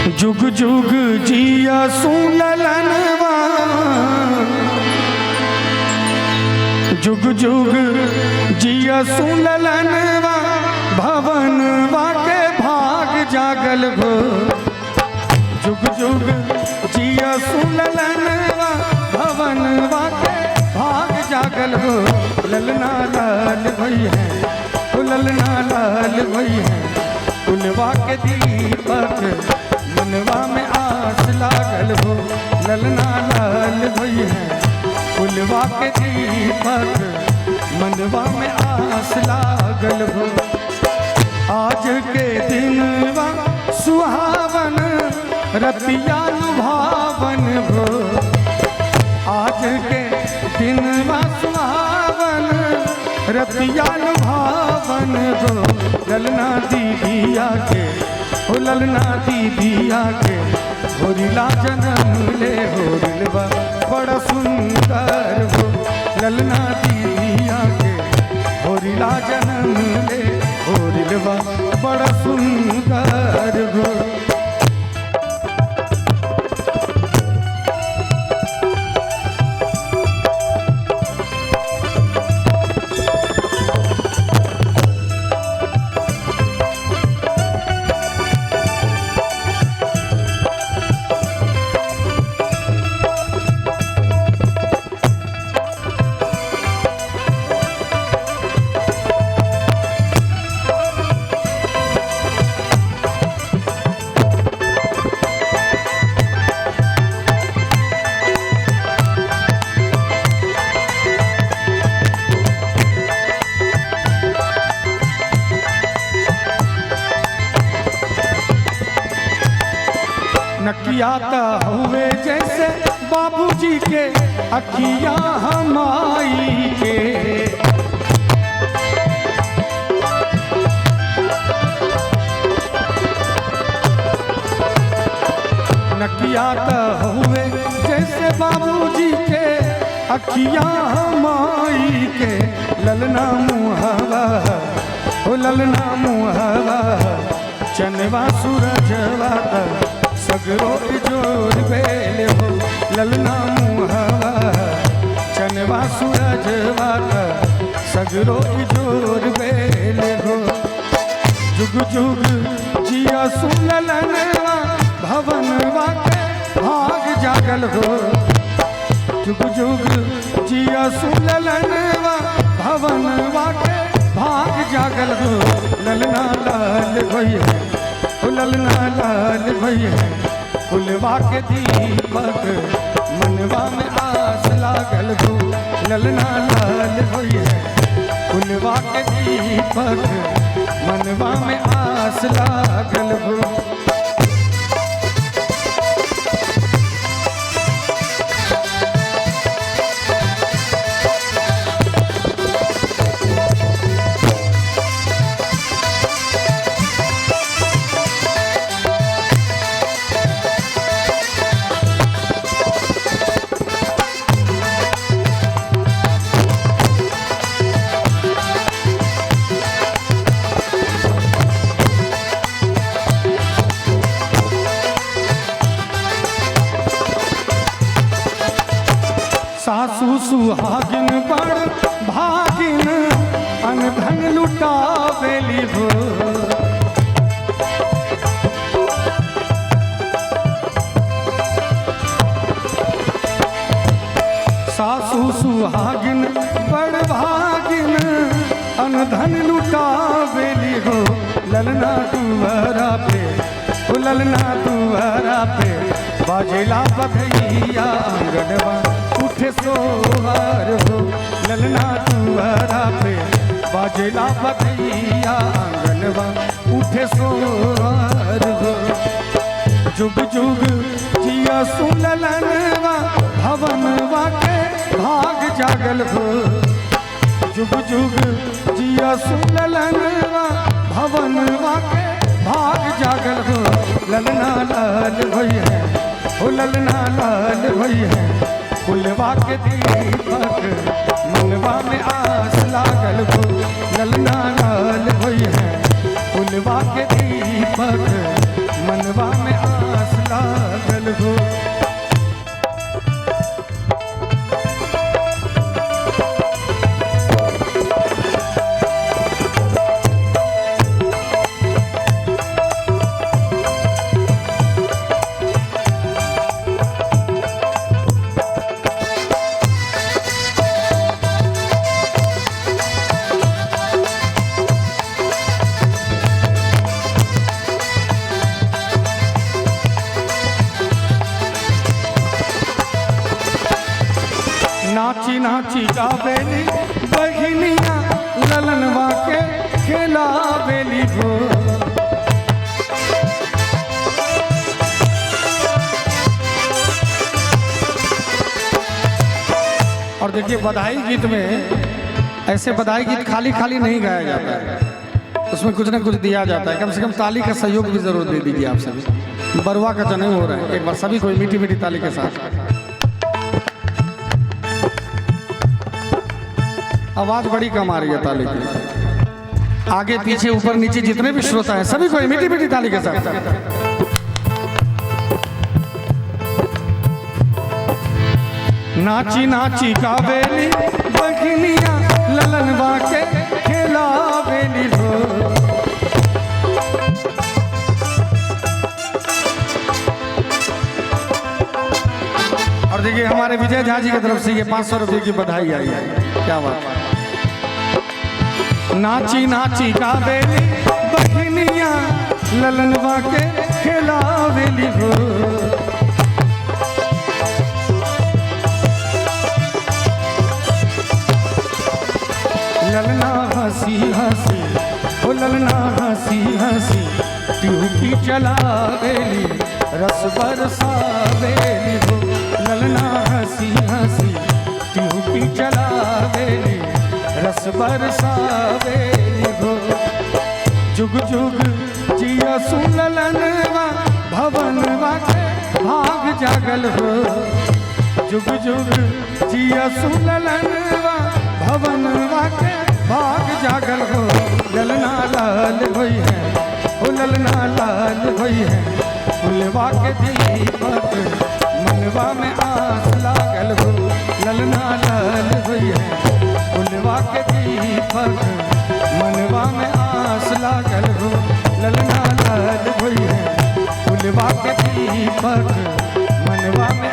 जुग जुग जिया सुललनवा, जुग जुग जिया सुललनवा, भवनवा के भाग जागल हो। जुग जुग जिया सुललनवा, भवनवा के भाग जागल हो। ललना लाल भई है, ललना लाल भई है, कुलवा के दीपक मनवा में आस लागल हो। ललना लाल भई है, कुलवा के दीपक मनवा में आस लागल हो। आज के दिनवा सुहावन, रतिया लुभावन हो। आज के दिनवा सुहावन, रतिया लुभावन हो। ललना दीदिया के, हो ललना दीदिया के, होरिला जन्म ले होरिलवा बड़ा सुंदर हो। ललना दीदिया के, होरिला जन्म ले होरिलवा बड़ा सुंदर हो। नकिया ता हुए जैसे बाबूजी के, अखिया हमाई के। नकिया ता हुए जैसे बाबूजी के, अखिया हमाई के। ललना मुहवा, हो ललना मुहवा, चनवा सूरजवा सगरो जोर बेल हो। ललना मुहवा, चनवा सूरजवा सगरो जोर बेल हो। जुग जुग जिया सुललनवा, भवनवा के भाग जागल हो। जुग जुग जिया सुललनवा, भवनवा के भाग जागल हो। ललना लाल भई है, ललना लाल भई है, कुलवा के दीपक मनवा में आस लागल हो। ललना लाल भई है, कुलवा के दीपक मनवा में आस लागल हो। सासू सुहागिन बड़ भागिन, अनधन लुटावेली हो। सासू सुहागिन बड़ भागिन, अनधन लुटावेली हो। ललना दुआरा पे, हो ललना दुआरा पे, बाजेला बधैया आंगनवा उठे सोहर हो। ललना दुआरा पे, बाजेला बधैया आंगनवा उठे सोहर हो। जुग जुग जिया सुललनवा, भवनवा के भाग जागल हो। जुग जुग जिया सुललनवा, भवनवा के भाग जागल हो। ललना लाल भई है, हो ललना लाल भई है, कुलवा के दीपक मनवा में आस लागल हो। ललना लाल भई है, कुलवा के दीपक मनवा में आस लागल हो। नाची नाची गावेली बहिनिया ललनवा के खेलावेली हो। और देखिए बधाई गीत में ऐसे बधाई गीत खाली खाली नहीं गाया जाता है, उसमें कुछ ना कुछ दिया जाता है। कम से कम ताली का सहयोग भी जरूर दे दीजिए आप सभी। बरुआ का जन्म हो रहा है, एक बार सभी कोई मीठी मीठी ताली के साथ। आवाज बड़ी कम आ रही है ताली की। आगे पीछे ऊपर नीचे जितने भी श्रोता हैं सभी को मीठी मीठी ताली के साथ। नाची नाची गावेली बहिनिया ललनवा के खेलावेली हो। और देखिए हमारे विजय झा जी की तरफ से ये 500 रुपये की बधाई आई है। क्या बात है। नाची नाची गावेली बहिनिया ललनवा के खेलावेली हो। ललना हंसी हंसी ओ ललना हंसी हंसी ट्यूबी चलावेली रस बरसावेली हो। ललना हंसी हंसी ट्यूबी चलावेली रस बरसावेली हो। जुग जुग जिया सुललनवा भवनवा के भाग जागल हो। जुग जुग जिया सुललनवा भवनवा के भाग जागल हो। ललना लाल होई है ओ ललना लाल होई है। फुलवा के दीपक मनवा में आस लागल हो। ललना लाल होई है फुलवा के दीपक मनवा में आस लागल हो। ललना लाल होई है फुलवा के दीपक मनवा में